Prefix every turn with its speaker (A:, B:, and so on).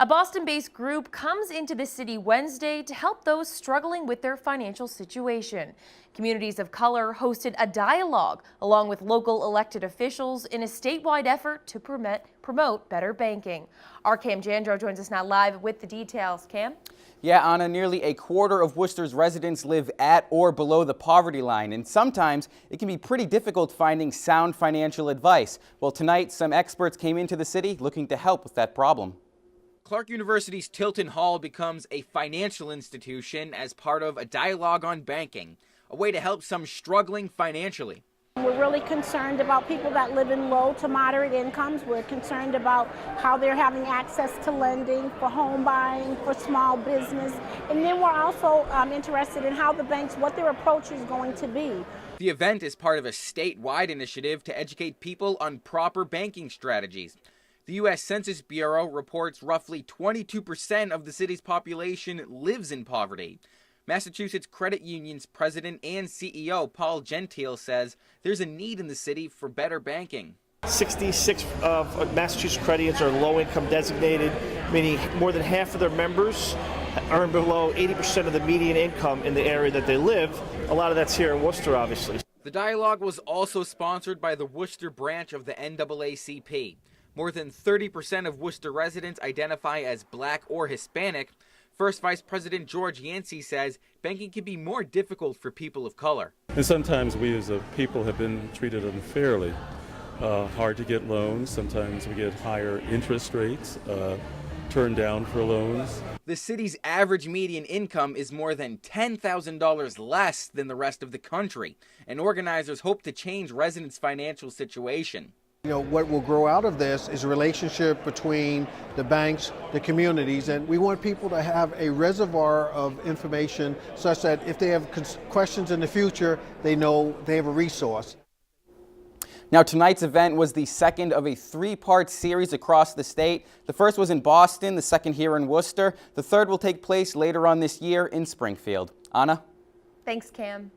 A: A Boston-based group comes into the city Wednesday to help those struggling with their financial situation. Communities of color hosted a dialogue along with local elected officials in a statewide effort to promote better banking. Our Cam Jandow joins us now live with the details. Cam?
B: Yeah, Anna, nearly a quarter of Worcester's residents live at or below the poverty line, and sometimes it can be pretty difficult finding sound financial advice. Well, tonight, some experts came into the city looking to help with that problem.
C: Clark University's Tilton Hall becomes a financial institution as part of a dialogue on banking, a way to help some struggling financially.
D: We're really concerned about people that live in low to moderate incomes. We're concerned about how they're having access to lending, for home buying, for small business. And then we're also interested in how the banks, what their approach is going to be.
C: The event is part of a statewide initiative to educate people on proper banking strategies. The U.S. Census Bureau reports roughly 22% of the city's population lives in poverty. Massachusetts Credit Union's president and CEO, Paul Gentile, says there's a need in the city for better banking.
E: 66 of Massachusetts credit unions are low-income designated, meaning more than half of their members earn below 80% of the median income in the area that they live. A lot of that's here in Worcester, obviously.
C: The dialogue was also sponsored by the Worcester branch of the NAACP. More than 30% of Worcester residents identify as Black or Hispanic. First Vice President George Yancey says banking can be more difficult for people of color.
F: And sometimes we as a people have been treated unfairly. Hard to get loans. Sometimes we get higher interest rates, turned down for loans.
C: The city's average median income is more than $10,000 less than the rest of the country, and organizers hope to change residents' financial situation.
G: You know, what will grow out of this is a relationship between the banks, the communities, and we want people to have a reservoir of information such that if they have questions in the future, they know they have a resource.
B: Now, tonight's event was the second of a three-part series across the state. The first was in Boston, the second here in Worcester. The third will take place later on this year in Springfield. Anna?
A: Thanks, Cam.